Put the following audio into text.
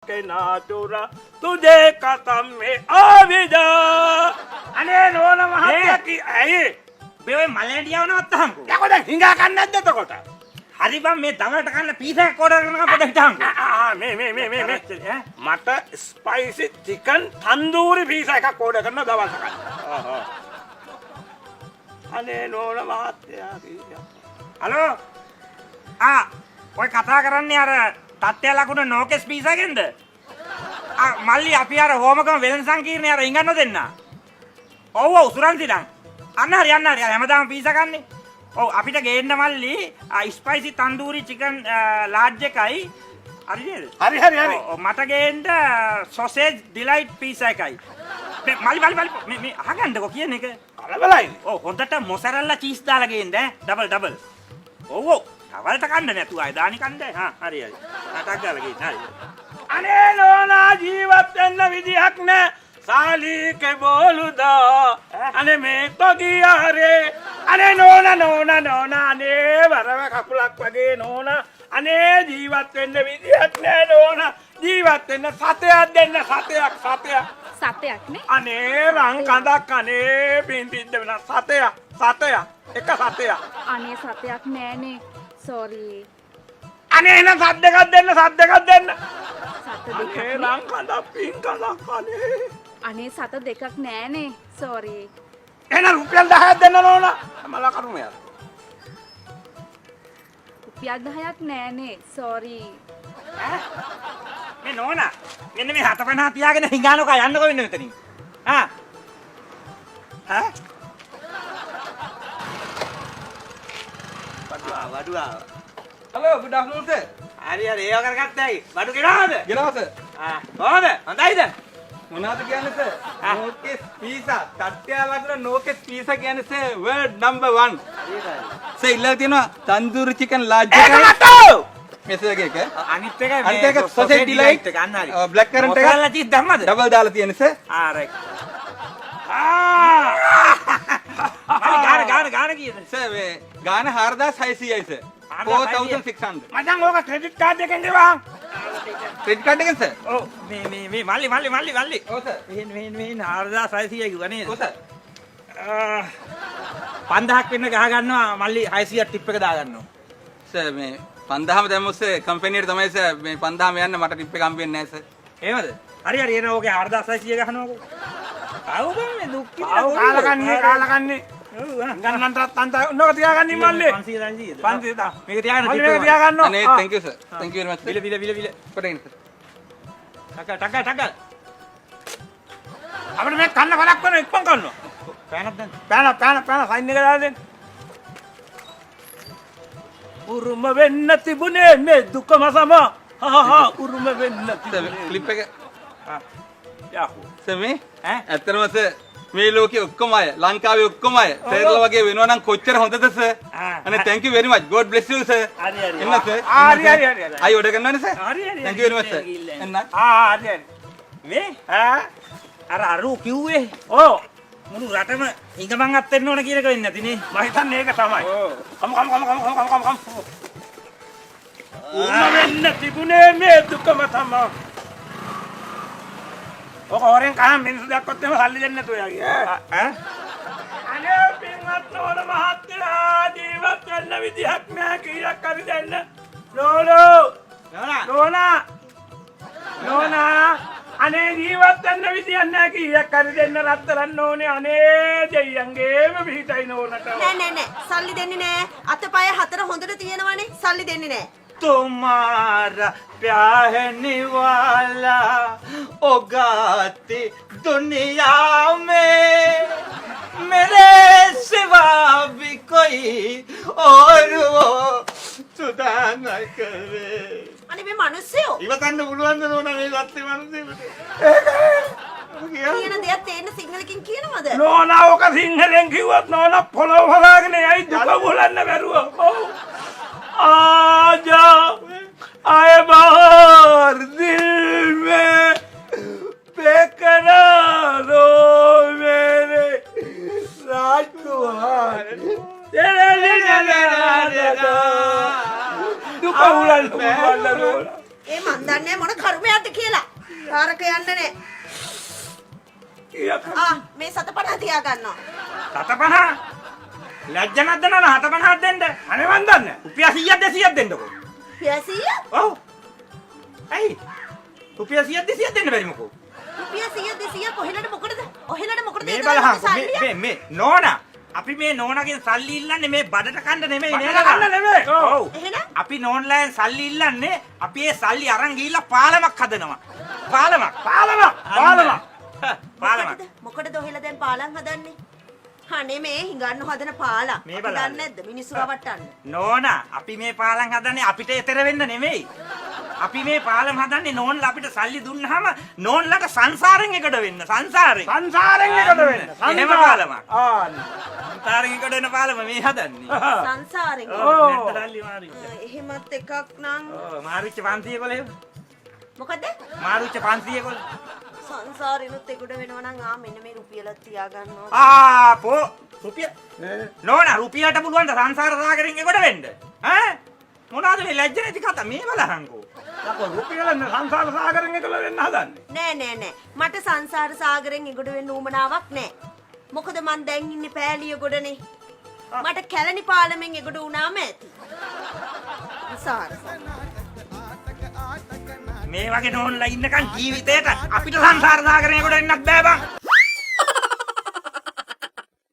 के नाचुरा तुझे कसम में आविदा अने नोन මහත්තයා කි ඇයි මේ ඔය මලේඩියාව නවත්තහන්කෝ. යකෝ දැන් හිඟා කන්නේ නැද්ද එතකොට? හරි බං මේ දවල්ට කන්න පීසයක් ඕඩර් කරනවා පොඩ්ඩක් හිටහන්කෝ. මේ මට ස්පයිසි චිකන් තන්දූරි පීසා එකක් ඕඩර් කරන්න දවල්ට කන්න. අනේ නෝන මහත්තයා කීයා. හලෝ. ඔය කතා කරන්නේ අර තත්ත්‍ය ලකුණ නෝකෙස් පීසා ගෙන්ද? මල්ලි අපි අර හෝමකම වෙළඳ සංකීර්ණේ අර ඉංගන්න දෙන්න. ඔව් ඔව් සුරන්තිඩන්. අන්න හරි හැමදාම පීසා කන්නේ. ඔව් අපිට ගේන්න මල්ලි ස්පයිසි තන්දූරි චිකන් ලාර්ජ් එකයි. හරි නේද? හරි. මට ගේන්න සොසේජ් ඩිලයිට් පීසා එකයි. මල්ලි මේ අහගන්නකෝ කියන එක. කලබලයිනේ. ඔව් හොඳට මොසරෙල්ලා චීස් දාලා ගේන්න ඈ ඩබල්. ඔව් තවල්ට කන්න නැතුව අය දානි කන්න. හරි. අටක් ගාලා ගේන්න හරි. අනේ නෝනා ජීවත් වෙන්න විදිහක් නෑ. साली के बोलुदा अने मैं तो गया रे अने नोना अने वरव कपुलක් වගේ නෝනා අනේ ජීවත් වෙන්න විදියක් නෑ නෝනා ජීවත් වෙන්න සතයක් දෙන්න සතයක් නේ අනේ රන් කඳක් අනේ පින්පින්ද වෙන සතයක් එක සතයක් අනේ සතයක් නෑනේ සෝරි අනේ එන සද්දයක් දෙන්න සත දෙකක් අනේ රන් කඳක් පින් කඳක් අනේ අනේ සත දෙකක් නෑනේ සෝරි එන රුපියල් 10ක් දෙන්න නෝනා මල කරුමයක් රුපියල් 10ක් නෑනේ සෝරි මේ නෝනා මෙන්න මේ 750 තියාගෙන හිඟානක යන්නකෝ වෙන්න මෙතනින් වඩුවා හලෝ good afternoon sir හරි ඒව කරගත්තයි වඩු ගෙනාවද ගෙනාව sir කොහොමද හොඳයිද මොනවද කියන්නේ sir නෝකෙස් පීසා තට්ටය ලකුණ නෝකෙස් පීසා කියන්නේ sir world number 1 sir ඉල්ලලා තියෙනවා තන්දූරි චිකන් ලාර්ජ් එකයි මෙසේජ් එක අනිත් එක සොසයිටි ඩිලයිට් එක අන්න හරි බ්ලැක් කරන්ට් එක මොකක්ද චීස් දැම්මද ඩබල් දාලා තියෙන්නේ sir රයිට් ගාන කීයද sir මේ ගාන 4600යි sir 4600 මචං ඕක ක්‍රෙඩිට් කාඩ් එකෙන් ගෙවහන් ක්‍රෙඩිට් කාඩ් එකෙන් sir ඔව් මේ මල්ලි ඔව් sir මෙහෙන් 4600 කිව්වා නේද ඔව් sir 5000ක් වෙන්න ගහ ගන්නවා මල්ලි 600ක් ටිප් එක දා ගන්නවා sir මේ 5000ම දැම්මොත් sir කම්පැනියට තමයි sir මේ 5000ම යන්න මට ටිප් එක හම්බෙන්නේ නැහැ sir එහෙමද හරි එන ඕකේ 4600 ගහනවාකෝ ආවෝ මේ දුක් කාලකන්නේ ගන්නන්ටත් අන්ත උන්නක තියාගන්න මල්ලේ 500 මේක තියාගන්න මේක තියාගන්න අනේ thank you sir thank you very much විල කොටගෙන sir ටක අපිට මේ කන්න බලක් වෙන ඉක්මන් කරනවා පෑනක් දැන් පැන සයින් එක දාලා දෙන්න උරුම වෙන්න තිබුණේ මේ දුකම සම උරුම වෙන්න තිබුණේ ක්ලිප් එක යහෝ සර් මේ ඇත්තටම සර් මේ ලෝකේ ඔක්කොම අය ලංකාවේ ඔක්කොම අය සර්ලා වගේ වෙනවා නම් කොච්චර හොඳද සර් අනේ thank you very much god bless you sir හරි එන්න සර් හරි අය ඔඩර් කරනවනේ සර් හරි thank you very much sir එන්න හරි මේ අර අරු කිව්වේ ඕ මුළු රටම හිඟමන් අත් වෙන්න ඕන කියන එක වෙන්නේ නැතිනේ මම හිතන්නේ ඒක තමයි කම උරුම වෙන්න තිබුණේ මේ දුකම තමයි ඔක හොරෙන් කහම මිනිස්සු දැක්කොත් එහෙම සල්ලි දෙන්නේ නැතුව යගේ අනේ පින්වත් නෝන මහත්තයා ජීවත් වෙන්න විදිහක් නෑ කීයක් හරි දෙන්න නෝනා අනේ ජීවත් වෙන්න විදියක් නෑ කීයක් හරි දෙන්න රත්තරන් ඕනේ අනේ දෙයියන්ගේම පිටයි නෝනට නෑ සල්ලි දෙන්නේ නෑ අතපය හතර හොඳට තියෙනවනේ සල්ලි දෙන්නේ නෑ तुम्हारा प्याने वाला ओगाती दुनिया में मेरे सिवा भी कोई और वो सुधा न करे අනේ මේ මිනිස්සයෝ ඉවතන්න පුළුවන් ද නෝනා මේ සත්‍ය මිනිස්සුන්ට කියන දෙයක් තේන්න සිංහලකින් කියනවද නෝනා ඔක සිංහලෙන් කිව්වොත් නෝනා පොළොව හොලාගෙන යයි දුක බුලන්න බැරුව ඔව් आजा आए बाहर दिल में बेकरारो मेरे राजकुमार ඒ මන් දන්නේ මොන කර්මයක්ද කියලා කාරක යන්න නෑ. මේ 750 තියා ගන්නවා. 750 ලැජ්ජ නැද්ද නන 750ක් දෙන්න. අනේ මන් දන්නේ. රුපියල් 100ක් 200ක් දෙන්නකෝ. රුපියල් 100? ඔව්. ඇයි? රුපියල් 100ක් 200ක් දෙන්න බැරි මොකෝ? රුපියල් 100 200 කොහෙලට මොකටද? ඔහෙලට මොකටද? මේ බලහන් මේ නෝනා අපි මේ නෝනාගෙන් සල්ලි ඉල්ලන්නේ මේ බඩට කන්න නෙමෙයි නේද? කන්න නෙමෙයි. ඔව්. එහෙනම් අපි නෝන්ලාෙන් සල්ලි ඉල්ලන්නේ අපි ඒ සල්ලි අරන් ගිහිල්ලා පාලමක් හදනවා. පාලමක්. මොකටද ඔහෙලා දැන් පාලම් හදන්නේ? අනේ මේ හිඟන්න හදන පාලම්. මේ අපි බලන්න. දන්නේ නැද්ද මිනිස්සු රවට්ටන්න? නෝනා අපි මේ පාලම් හදන්නේ අපිට ඈතර වෙන්න නෙමෙයි. අපි මේ පාලම් හදන්නේ නෝන්ලා අපිට සල්ලි දුන්නාම නෝන්ලාට සංසාරෙන් එකට වෙන්න. සංසාරෙන්. සංසාරෙන් එකට වෙන්න. එහෙම පාලමක්. ආ. සංසාරෙන් එකට වෙන පාලම මේ හදන්නේ. සංසාරෙන්. ඔව්. නැත්තරල්ලි මාරි. එහෙමත් එකක් නම් ඔව් මාරුච්ච 500 කොල එහෙම. මොකද? මාරුච්ච 500 කොල. සංසාරිනුත් එකට වෙනවා නම් මෙන්න මේ රුපියලක් තියා ගන්නවා. පෝ රුපියල් නෝනා රුපියලට පුළුවන් ද සංසාර සාගරෙන් එකට වෙන්න ඈ මොනවාද මේ ලැජ්ජ නැති කතා මේ බලහන්කෝ යකෝ රුපියල සංසාර සාගරෙන් එකල වෙන්න හදන්නේ. නෑ. මට සංසාර සාගරෙන් එගොඩ වෙන්න උවමනාවක් නෑ. මොකද මං දැන් ඉන්නේ පෑලිය ගොඩනේ. මට කැලණි පාලමෙන් එගොඩ වුණාම ඇති. සංසාර. මේ වගේ නෝන්ලා ඉන්නකන් ජීවිතේට අපිට සංසාර සාගරෙන් එකට එන්නත් බෑ බං